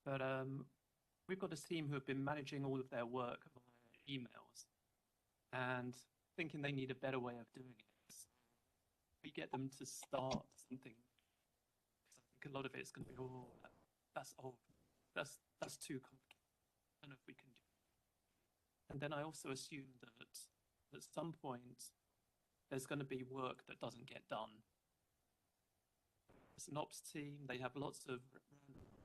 But we've got a team who have been managing all of their work via emails and thinking they need a better way of doing it. So we get them to start something. I think a lot of it is going to be, that's old. That's too complicated. I don't know if we can do it. And then I also assume that at some point, there's going to be work that doesn't get done. It's an ops team, they have lots of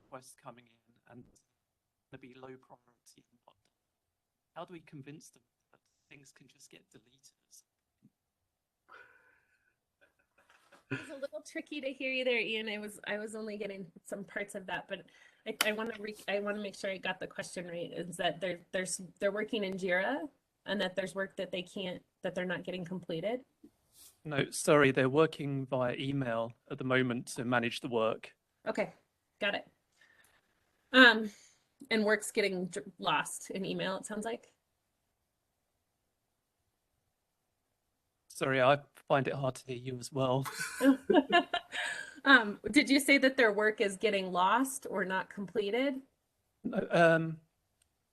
requests coming in and going to be low priority and not done. How do we convince them that things can just get deleted? It was a little tricky to hear you there, Ian. I was only getting some parts of that, but I want to make sure I got the question right. Is that they're working in Jira and that there's work that they're not getting completed? No, sorry, they're working via email at the moment to manage the work. Okay, got it. And work's getting lost in email, it sounds like. Sorry, I find it hard to hear you as well. Did you say that their work is getting lost or not completed?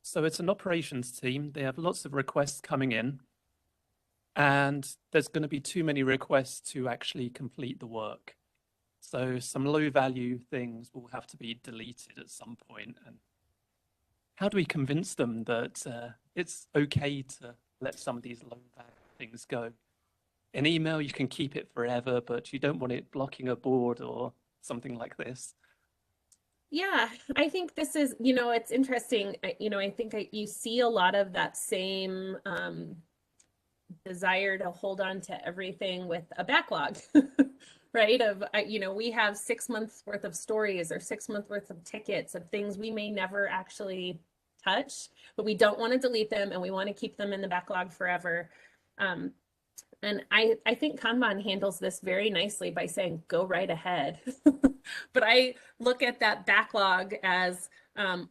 So it's an operations team. They have lots of requests coming in, and there's going to be too many requests to actually complete the work. So some low value things will have to be deleted at some point. And how do we convince them that it's okay to let some of these low value things go? In email, you can keep it forever, but you don't want it blocking a board or something like this. Yeah, I think this is, it's interesting. I think you see a lot of that same desire to hold on to everything with a backlog, right? We have 6 months worth of stories or 6 months worth of tickets of things we may never actually touch, but we don't want to delete them and we want to keep them in the backlog forever. And I think Kanban handles this very nicely by saying, go right ahead. But I look at that backlog as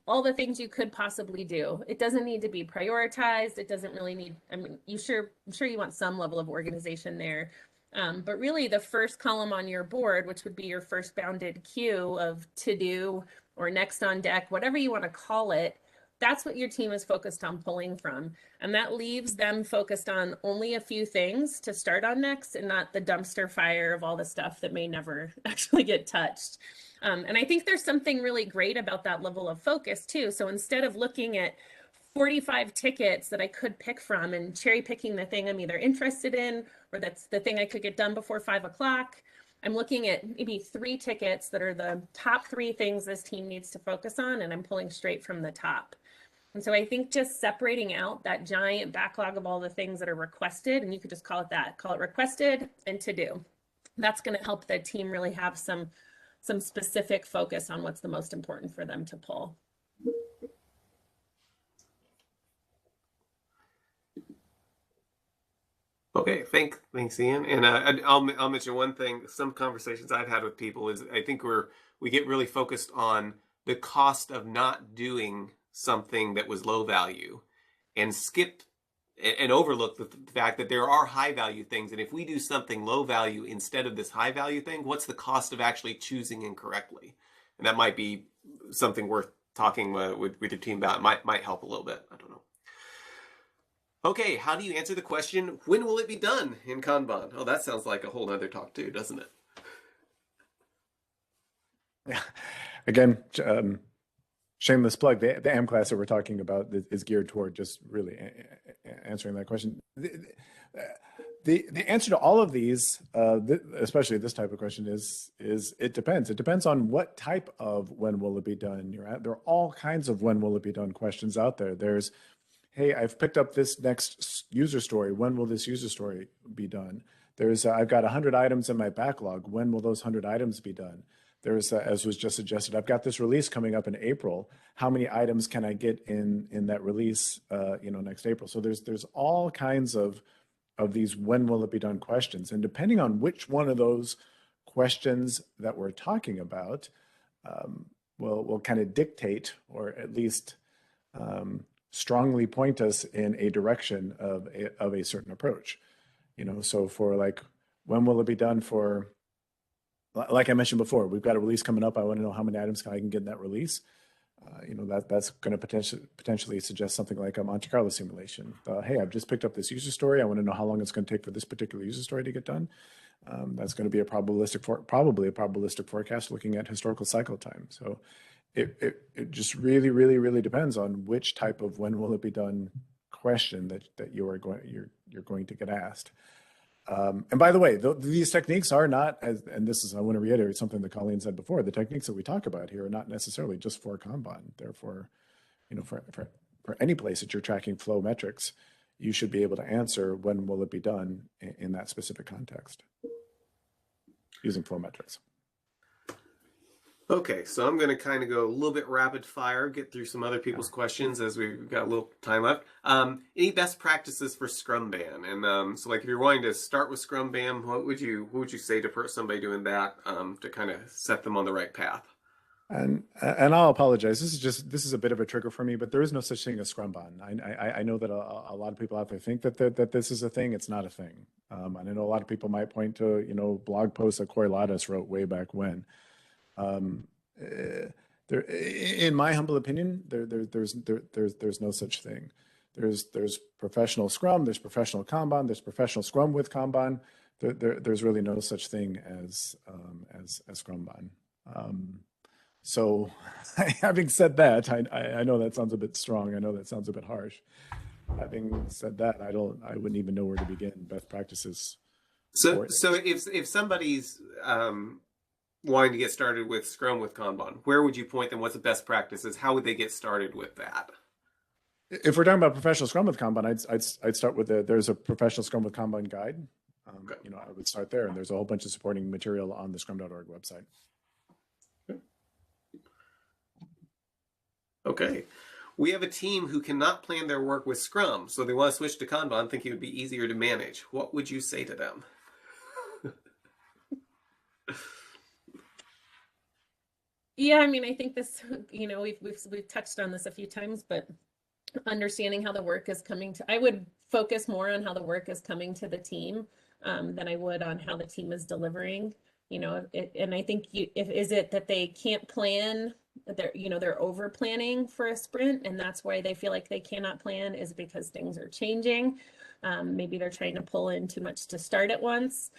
all the things you could possibly do. It doesn't need to be prioritized. It doesn't really need, I mean, I'm sure you want some level of organization there. But really the first column on your board, which would be your first bounded queue of to do or next on deck, whatever you want to call it, that's what your team is focused on pulling from. And that leaves them focused on only a few things to start on next and not the dumpster fire of all the stuff that may never actually get touched. And I think there's something really great about that level of focus too. So instead of looking at 45 tickets that I could pick from and cherry picking the thing I'm either interested in, or that's the thing I could get done before 5 o'clock, I'm looking at maybe 3 tickets that are the top 3 things this team needs to focus on, and I'm pulling straight from the top. And so I think just separating out that giant backlog of all the things that are requested, and you could just call it that, call it requested and to do. That's going to help the team really have some specific focus on what's the most important for them to pull. Okay, thanks, Ian. And I'll mention one thing. Some conversations I've had with people is I think we get really focused on the cost of not doing something that was low value, and skip and overlook the fact that there are high value things. And if we do something low value instead of this high value thing, what's the cost of actually choosing incorrectly? And that might be something worth talking with your team about. It might help a little bit. I don't know. Okay, how do you answer the question, when will it be done in Kanban? Oh, that sounds like a whole other talk too, doesn't it? Yeah. Again, shameless plug, the AM class that we're talking about is geared toward just really answering that question. The answer to all of these, especially this type of question, is it depends. It depends on what type of when will it be done you're at. There are all kinds of when will it be done questions out there. There's, hey, I've picked up this next user story. When will this user story be done? There's, I've got 100 items in my backlog. When will those 100 items be done? There's, as was just suggested, I've got this release coming up in April. How many items can I get in that release, next April? So there's all kinds of these when will it be done questions. And depending on which one of those questions that we're talking about, will kind of dictate, or at least strongly point us in a direction of a certain approach. So for like, when will it be done for, like I mentioned before, we've got a release coming up. I want to know how many items I can get in that release. That's going to potentially suggest something like a Monte Carlo simulation. Hey, I've just picked up this user story. I want to know how long it's going to take for this particular user story to get done. That's going to be probably a probabilistic forecast looking at historical cycle time. So it just really, really, really depends on which type of when will it be done question that you're going to get asked. And by the way, these techniques are not, and this is, I want to reiterate something that Colleen said before, the techniques that we talk about here are not necessarily just for Kanban. They're for any place that you're tracking flow metrics, you should be able to answer when will it be done in that specific context using flow metrics. Okay, so I'm going to kind of go a little bit rapid fire, get through some other people's questions as we've got a little time left. Any best practices for Scrumban? And so, like, if you're wanting to start with Scrumban, what would you say to somebody doing that to kind of set them on the right path? And I'll apologize. This is a bit of a trigger for me, but there is no such thing as Scrumban. I know that a lot of people out there think that this is a thing. It's not a thing. And I know a lot of people might point to blog posts that Corey Lattis wrote way back when. There, in my humble opinion, there's no such thing. There's professional Scrum, there's professional Kanban, there's professional Scrum with Kanban. There's really no such thing as Scrumban. So, having said that, I know that sounds a bit strong. I know that sounds a bit harsh. Having said that, I wouldn't even know where to begin. Best practices. So if somebody's wanting to get started with Scrum with Kanban, where would you point them? What's the best practices? How would they get started with that? If we're talking about professional Scrum with Kanban, I'd start with there's a professional Scrum with Kanban guide. Okay. I would start there, and there's a whole bunch of supporting material on the scrum.org website. Okay. We have a team who cannot plan their work with Scrum, so they want to switch to Kanban, think it would be easier to manage. What would you say to them? Yeah, I mean, I think this, we've touched on this a few times, but understanding how the work is coming to, I would focus more on how the work is coming to the team than I would on how the team is delivering. And I think is it that they can't plan, they're over planning for a sprint, and that's why they feel like they cannot plan, is because things are changing. Maybe they're trying to pull in too much to start at once.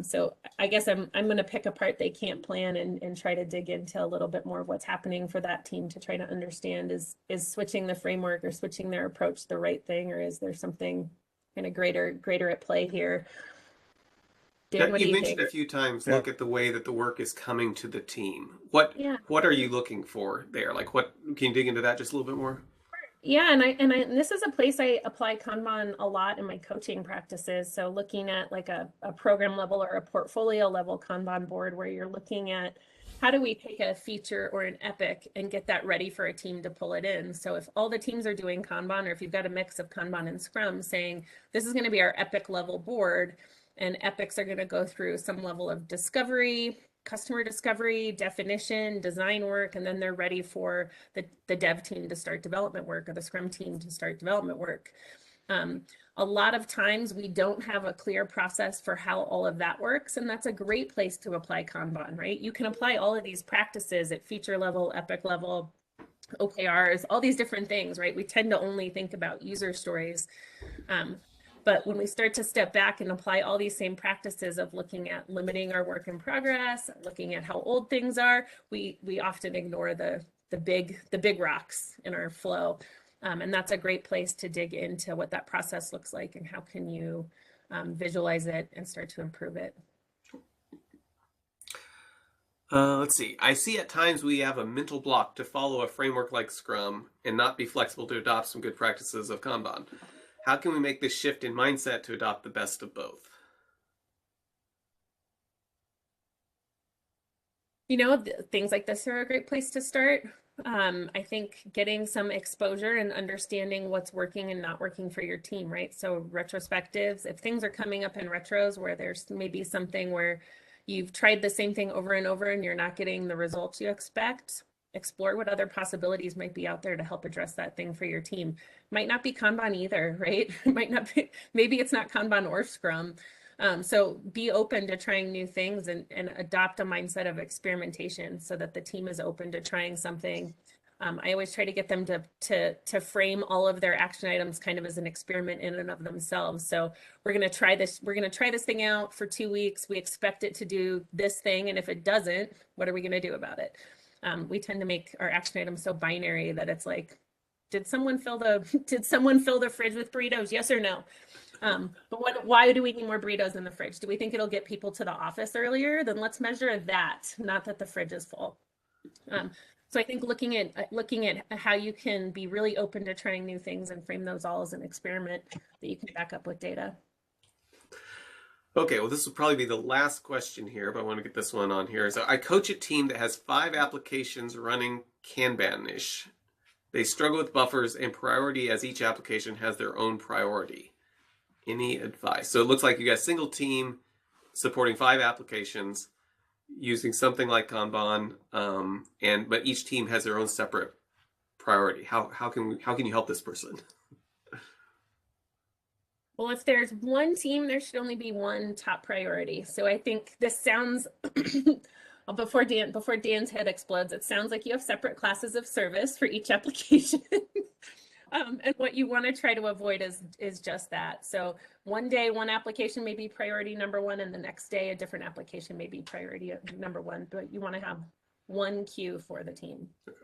So I guess I'm going to pick apart they can't plan and try to dig into a little bit more of what's happening for that team to try to understand, is switching the framework or switching their approach the right thing, or is there something kind of greater at play here? Dan, what do You you mentioned think? a few times, Yeah. look at the way that the work is coming to the team. What are you looking for there? Like, what can you dig into that just a little bit more? Yeah, and this is a place I apply Kanban a lot in my coaching practices. So looking at like a program level or a portfolio level Kanban board, where you're looking at how do we take a feature or an epic and get that ready for a team to pull it in. So if all the teams are doing Kanban, or if you've got a mix of Kanban and Scrum, saying this is going to be our epic level board, and epics are going to go through some level of discovery, customer discovery, definition, design work, and then they're ready for the dev team to start development work, or the Scrum team to start development work. A lot of times we don't have a clear process for how all of that works, and that's a great place to apply Kanban, right? You can apply all of these practices at feature level, epic level, OKRs, all these different things, right? We tend to only think about user stories. But when we start to step back and apply all these same practices of looking at limiting our work in progress, looking at how old things are, we often ignore the big rocks in our flow. And that's a great place to dig into what that process looks like and how can you visualize it and start to improve it. Let's see. I see at times we have a mental block to follow a framework like Scrum and not be flexible to adopt some good practices of Kanban. How can we make this shift in mindset to adopt the best of both? Things like this are a great place to start. I think getting some exposure and understanding what's working and not working for your team, right? So retrospectives, if things are coming up in retros where there's maybe something where you've tried the same thing over and over and you're not getting the results you expect, explore what other possibilities might be out there to help address that thing for your team. Might not be Kanban either, right? Might not be, maybe it's not Kanban or Scrum. So be open to trying new things and adopt a mindset of experimentation so that the team is open to trying something. I always try to get them to frame all of their action items kind of as an experiment in and of themselves. So we're going to try this. We're going to try this thing out for 2 weeks. We expect it to do this thing. And if it doesn't, what are we going to do about it? We tend to make our action items so binary that it's like, did someone fill the fridge with burritos? Yes or no? But why do we need more burritos in the fridge? Do we think it'll get people to the office earlier? Then let's measure that, not that the fridge is full. So I think looking at how you can be really open to trying new things and frame those all as an experiment that you can back up with data. Okay, well, this will probably be the last question here, but I want to get this one on here. So I coach a team that has 5 applications running Kanban-ish. They struggle with buffers and priority as each application has their own priority. Any advice? So it looks like you got a single team supporting 5 applications using something like Kanban, but each team has their own separate priority. How can you help this person? Well, if there's one team, there should only be one top priority. So I think this sounds, before Dan's head explodes, it sounds like you have separate classes of service for each application. And what you want to try to avoid is just that. So one day, one application may be priority number 1, and the next day, a different application may be priority number 1. But you want to have one queue for the team. Okay.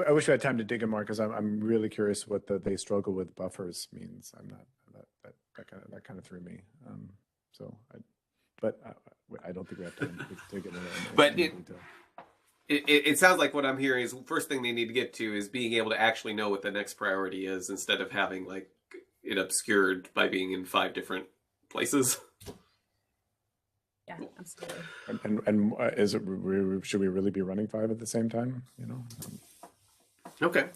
I wish I had time to dig in more because I'm really curious what the they struggle with buffers means. I'm not that kind of threw me. But I don't think we have time to dig into that. But it sounds like what I'm hearing is the first thing they need to get to is being able to actually know what the next priority is instead of having like it obscured by being in 5 different places. Yeah, absolutely. And is it, should we really be running 5 at the same time? You know? Okay.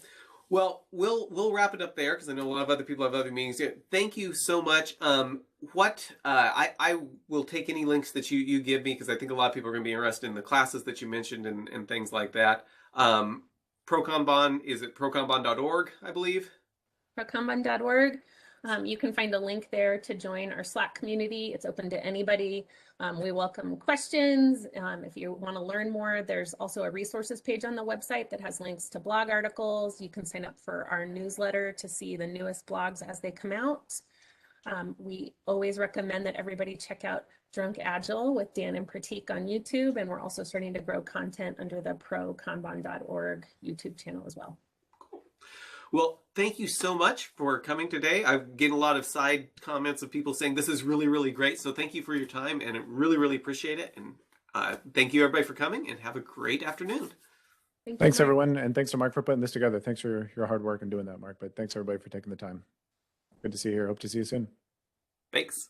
Well, we'll wrap it up there because I know a lot of other people have other meetings. Thank you so much. I will take any links that you give me because I think a lot of people are going to be interested in the classes that you mentioned and things like that. ProKanban, is it prokanban.org, I believe? ProKanban.org. You can find a link there to join our Slack community. It's open to anybody. We welcome questions. If you want to learn more, there's also a resources page on the website that has links to blog articles. You can sign up for our newsletter to see the newest blogs as they come out. We always recommend that everybody check out Drunk Agile with Dan and Pratik on YouTube. And we're also starting to grow content under the prokanban.org YouTube channel as well. Well, thank you so much for coming today. I'm getting a lot of side comments of people saying this is really, really great. So thank you for your time and I really, really appreciate it. And thank you everybody for coming and have a great afternoon. Thanks everyone. And thanks to Mark for putting this together. Thanks for your hard work and doing that, Mark. But thanks everybody for taking the time. Good to see you here. Hope to see you soon. Thanks.